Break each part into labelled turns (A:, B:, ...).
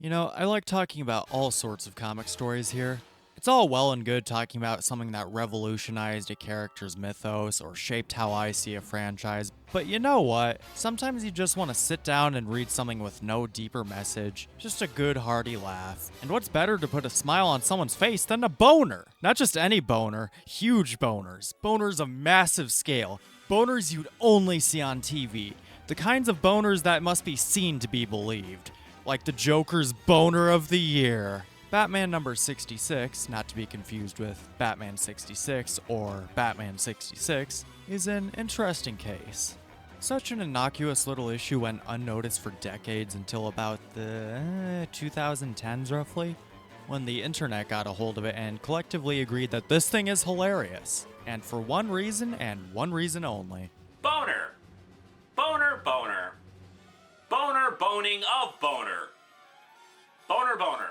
A: You know, I like talking about all sorts of comic stories here. It's all well and good talking about something that revolutionized a character's mythos or shaped how I see a franchise, but you know what? Sometimes you just want to sit down and read something with no deeper message, just a good hearty laugh. And what's better to put a smile on someone's face than a boner? Not just any boner, huge boners. Boners of massive scale. Boners you'd only see on TV. The kinds of boners that must be seen to be believed. Like the Joker's boner of the year. Batman number 66, not to be confused with Batman 66 or Batman 66, is an interesting case. Such an innocuous little issue went unnoticed for decades until about the 2010s roughly, when the internet got a hold of it and collectively agreed that this thing is hilarious. And for one reason and one reason only.
B: Boner. Boner, boner. Boner, boning of boner. Boner, boner.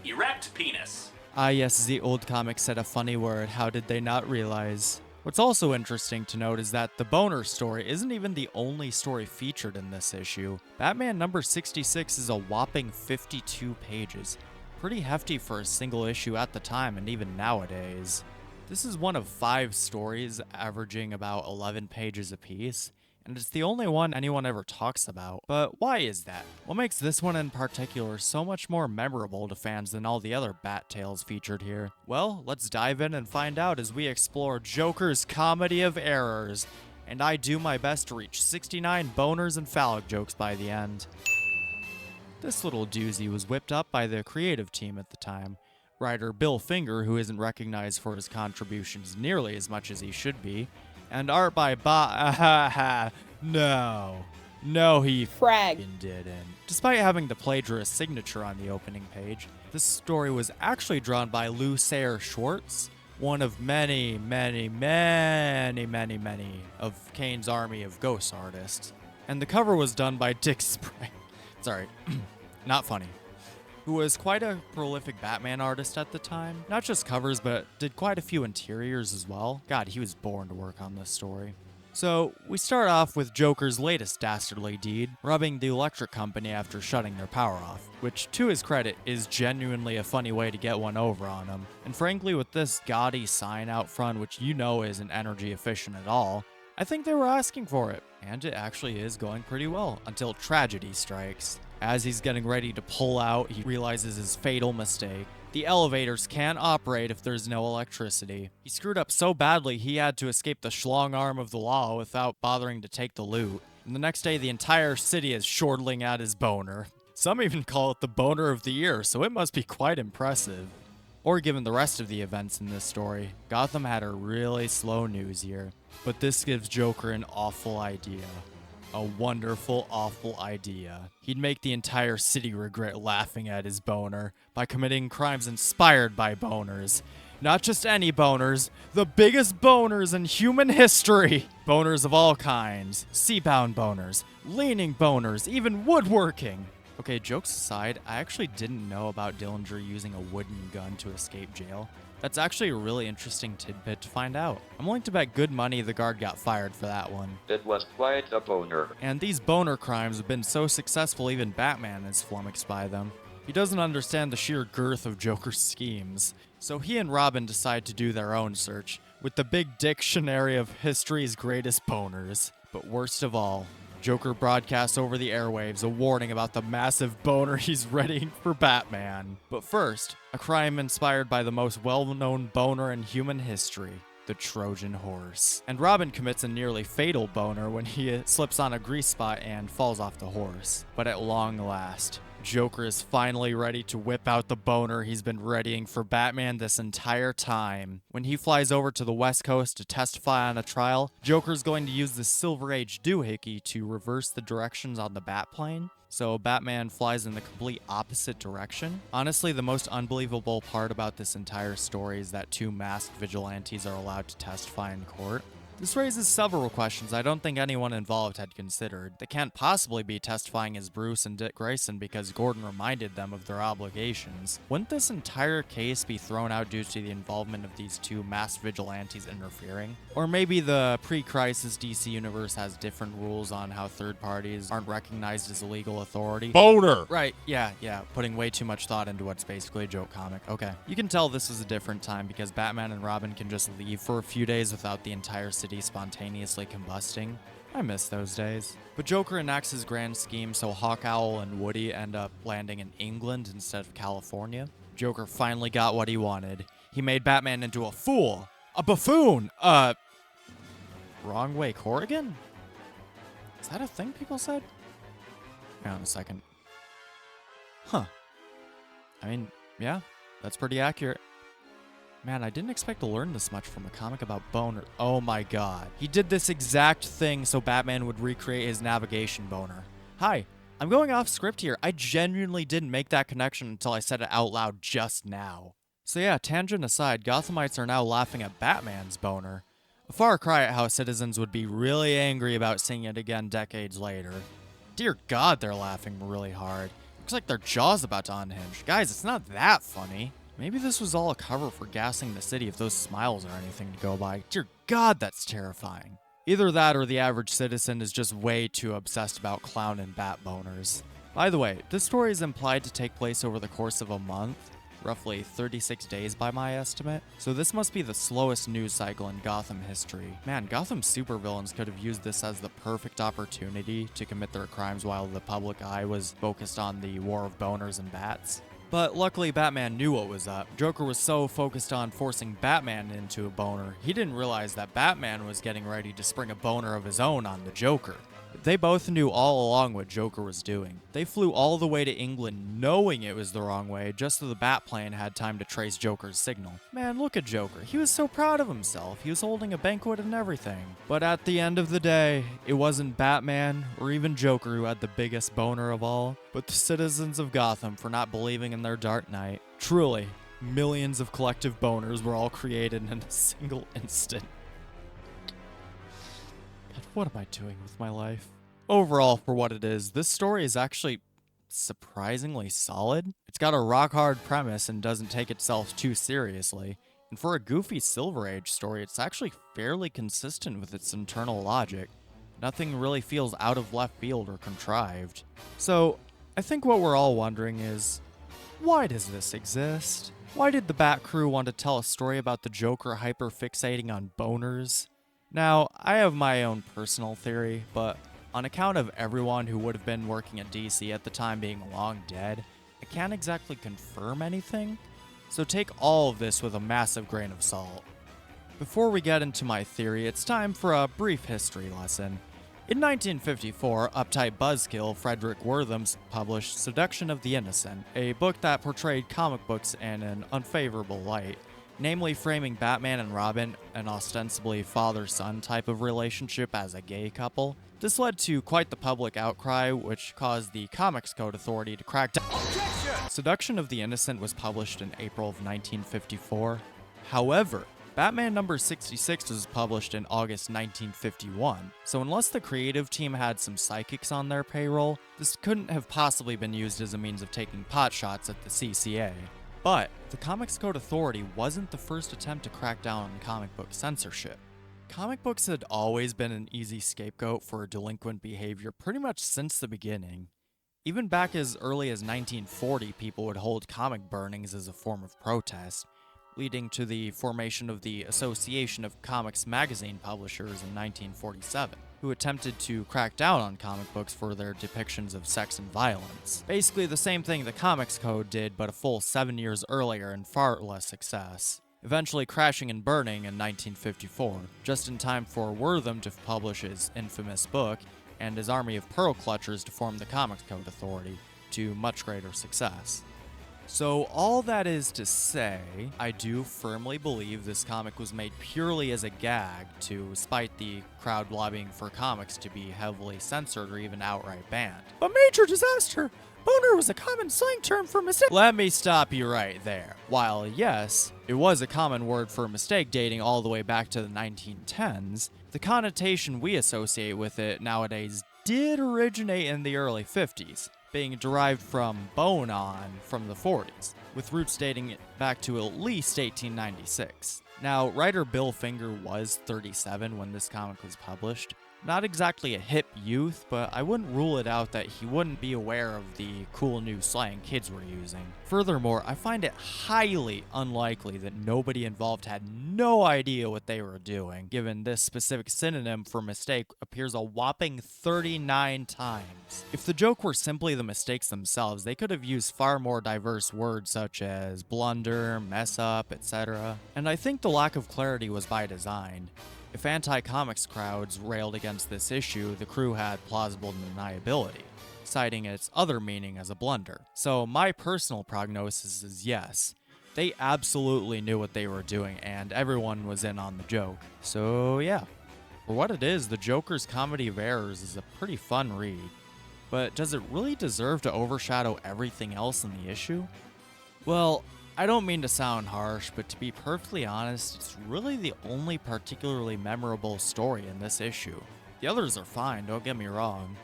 B: Erect penis.
A: Ah yes, the old comic said a funny word, how did they not realize? What's also interesting to note is that the boner story isn't even the only story featured in this issue. Batman number 66 is a whopping 52 pages. Pretty hefty for a single issue at the time and even nowadays. This is one of 5 stories averaging about 11 pages apiece, and it's the only one anyone ever talks about. But why is that? What makes this one in particular so much more memorable to fans than all the other Bat tales featured here? Well, let's dive in and find out as we explore Joker's comedy of errors, and I do my best to reach 69 boners and phallic jokes by the end. This little doozy was whipped up by the creative team at the time. Writer Bill Finger, who isn't recognized for his contributions nearly as much as he should be, and art by No, he
C: Frag.
A: didn't. Despite having the plagiarist signature on the opening page, this story was actually drawn by Lou Sayer Schwartz, one of many of Kane's army of ghost artists. And the cover was done by Dick Sprang. Sorry, not funny. Who was quite a prolific Batman artist at the time. Not just covers, but did quite a few interiors as well. God, he was born to work on this story. So, we start off with Joker's latest dastardly deed, robbing the electric company after shutting their power off, which, to his credit, is genuinely a funny way to get one over on him. And frankly, with this gaudy sign out front, which you know isn't energy efficient at all, I think they were asking for it. And it actually is going pretty well, until tragedy strikes. As he's getting ready to pull out, he realizes his fatal mistake. The elevators can't operate if there's no electricity. He screwed up so badly he had to escape the schlong arm of the law without bothering to take the loot. And the next day the entire city is chortling at his boner. Some even call it the boner of the year, so it must be quite impressive. Or given the rest of the events in this story, Gotham had a really slow news year. But this gives Joker an awful idea. A wonderful, awful idea. He'd make the entire city regret laughing at his boner by committing crimes inspired by boners. Not just any boners, the biggest boners in human history. Boners of all kinds. Sea-bound boners, leaning boners, even woodworking. Okay, jokes aside, I actually didn't know about Dillinger using a wooden gun to escape jail. That's actually a really interesting tidbit to find out. I'm willing to bet good money the guard got fired for that one.
D: It was quite a boner.
A: And these boner crimes have been so successful even Batman is flummoxed by them. He doesn't understand the sheer girth of Joker's schemes. So he and Robin decide to do their own search, with the big dictionary of history's greatest boners. But worst of all, Joker broadcasts over the airwaves a warning about the massive boner he's readying for Batman. But first, a crime inspired by the most well-known boner in human history, the Trojan horse. And Robin commits a nearly fatal boner when he slips on a grease spot and falls off the horse. But at long last, Joker is finally ready to whip out the boner he's been readying for Batman this entire time. When he flies over to the West Coast to testify on a trial, Joker's going to use the Silver Age doohickey to reverse the directions on the Batplane. So Batman flies in the complete opposite direction. Honestly, the most unbelievable part about this entire story is that 2 masked vigilantes are allowed to testify in court. This raises several questions I don't think anyone involved had considered. They can't possibly be testifying as Bruce and Dick Grayson because Gordon reminded them of their obligations. Wouldn't this entire case be thrown out due to the involvement of these two masked vigilantes interfering? Or maybe the pre-crisis DC universe has different rules on how third parties aren't recognized as a legal authority.
C: Boner!
A: Right, yeah, putting way too much thought into what's basically a joke comic. Okay. You can tell this was a different time because Batman and Robin can just leave for a few days without the entire city spontaneously combusting. I miss those days. But Joker enacts his grand scheme so Hawk Owl and Woody end up landing in England instead of California. Joker finally got what he wanted. He made Batman into a fool, a buffoon, wrong way Corrigan? Is that a thing people said? Hang on a second. Huh. I mean, yeah, that's pretty accurate. Man, I didn't expect to learn this much from a comic about boner. Oh my god. He did this exact thing so Batman would recreate his navigation boner. Hi, I'm going off script here. I genuinely didn't make that connection until I said it out loud just now. So yeah, tangent aside, Gothamites are now laughing at Batman's boner. A far cry at how citizens would be really angry about seeing it again decades later. Dear God, they're laughing really hard. Looks like their jaw's about to unhinge. Guys, it's not that funny. Maybe this was all a cover for gassing the city if those smiles are anything to go by. Dear God, that's terrifying. Either that or the average citizen is just way too obsessed about clown and bat boners. By the way, this story is implied to take place over the course of a month, roughly 36 days by my estimate, so this must be the slowest news cycle in Gotham history. Man, Gotham supervillains could have used this as the perfect opportunity to commit their crimes while the public eye was focused on the war of boners and bats. But luckily, Batman knew what was up. Joker was so focused on forcing Batman into a boner, he didn't realize that Batman was getting ready to spring a boner of his own on the Joker. They both knew all along what Joker was doing. They flew all the way to England knowing it was the wrong way, just so the Batplane had time to trace Joker's signal. Man, look at Joker. He was so proud of himself. He was holding a banquet and everything. But at the end of the day, it wasn't Batman or even Joker who had the biggest boner of all, but the citizens of Gotham for not believing in their Dark Knight. Truly, millions of collective boners were all created in a single instant. God, what am I doing with my life? Overall, for what it is, this story is actually surprisingly solid. It's got a rock-hard premise and doesn't take itself too seriously. And for a goofy Silver Age story, it's actually fairly consistent with its internal logic. Nothing really feels out of left field or contrived. So, I think what we're all wondering is, why does this exist? Why did the Bat Crew want to tell a story about the Joker hyper-fixating on boners? Now, I have my own personal theory, but on account of everyone who would have been working at DC at the time being long dead, I can't exactly confirm anything, so take all of this with a massive grain of salt. Before we get into my theory, it's time for a brief history lesson. In 1954, uptight buzzkill Frederick Worthams published Seduction of the Innocent, a book that portrayed comic books in an unfavorable light, namely framing Batman and Robin, an ostensibly father-son type of relationship, as a gay couple. This led to quite the public outcry, which caused the Comics Code Authority to crack down. Objection! Seduction of the Innocent was published in April of 1954. However, Batman number 66 was published in August 1951, so unless the creative team had some psychics on their payroll, this couldn't have possibly been used as a means of taking potshots at the CCA. But the Comics Code Authority wasn't the first attempt to crack down on comic book censorship. Comic books had always been an easy scapegoat for delinquent behavior pretty much since the beginning. Even back as early as 1940, people would hold comic burnings as a form of protest, leading to the formation of the Association of Comics Magazine Publishers in 1947, who attempted to crack down on comic books for their depictions of sex and violence. Basically the same thing the Comics Code did, but a full 7 years earlier and far less success. Eventually crashing and burning in 1954, just in time for Wortham to publish his infamous book, and his army of pearl clutchers to form the Comics Code Authority, to much greater success. So all that is to say, I do firmly believe this comic was made purely as a gag to spite the crowd lobbying for comics to be heavily censored or even outright banned. A major disaster! Boner was a common slang term for mistake. Let me stop you right there. While yes, it was a common word for mistake dating all the way back to the 1910s, the connotation we associate with it nowadays did originate in the early 50s, being derived from bone on from the 40s, with roots dating back to at least 1896. Now, writer Bill Finger was 37 when this comic was published. Not exactly a hip youth, but I wouldn't rule it out that he wouldn't be aware of the cool new slang kids were using. Furthermore, I find it highly unlikely that nobody involved had no idea what they were doing, given this specific synonym for mistake appears a whopping 39 times. If the joke were simply the mistakes themselves, they could have used far more diverse words such as blunder, mess up, etc. And I think the lack of clarity was by design. If anti-comics crowds railed against this issue, the crew had plausible deniability, citing its other meaning as a blunder. So my personal prognosis is yes, they absolutely knew what they were doing and everyone was in on the joke. So yeah, for what it is, the Joker's Comedy of Errors is a pretty fun read. But does it really deserve to overshadow everything else in the issue? Well, I don't mean to sound harsh, but to be perfectly honest, it's really the only particularly memorable story in this issue. The others are fine, don't get me wrong.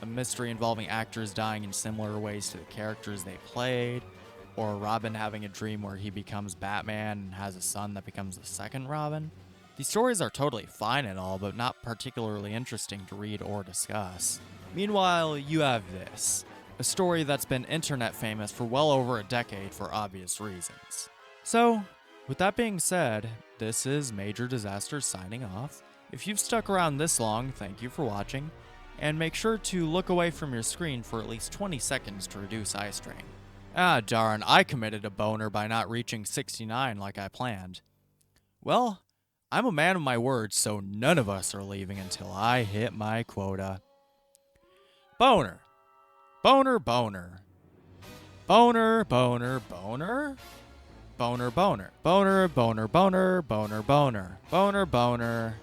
A: A mystery involving actors dying in similar ways to the characters they played, or Robin having a dream where he becomes Batman and has a son that becomes the second Robin. These stories are totally fine and all, but not particularly interesting to read or discuss. Meanwhile, you have this. A story that's been internet famous for well over a decade for obvious reasons. So, with that being said, this is Major Disaster signing off. If you've stuck around this long, thank you for watching, and make sure to look away from your screen for at least 20 seconds to reduce eye strain. Ah darn, I committed a boner by not reaching 69 like I planned. Well, I'm a man of my word, so none of us are leaving until I hit my quota. Boner. Boner, boner. Boner, boner, boner. Boner, boner. Boner, boner, boner, boner, boner. Boner, boner.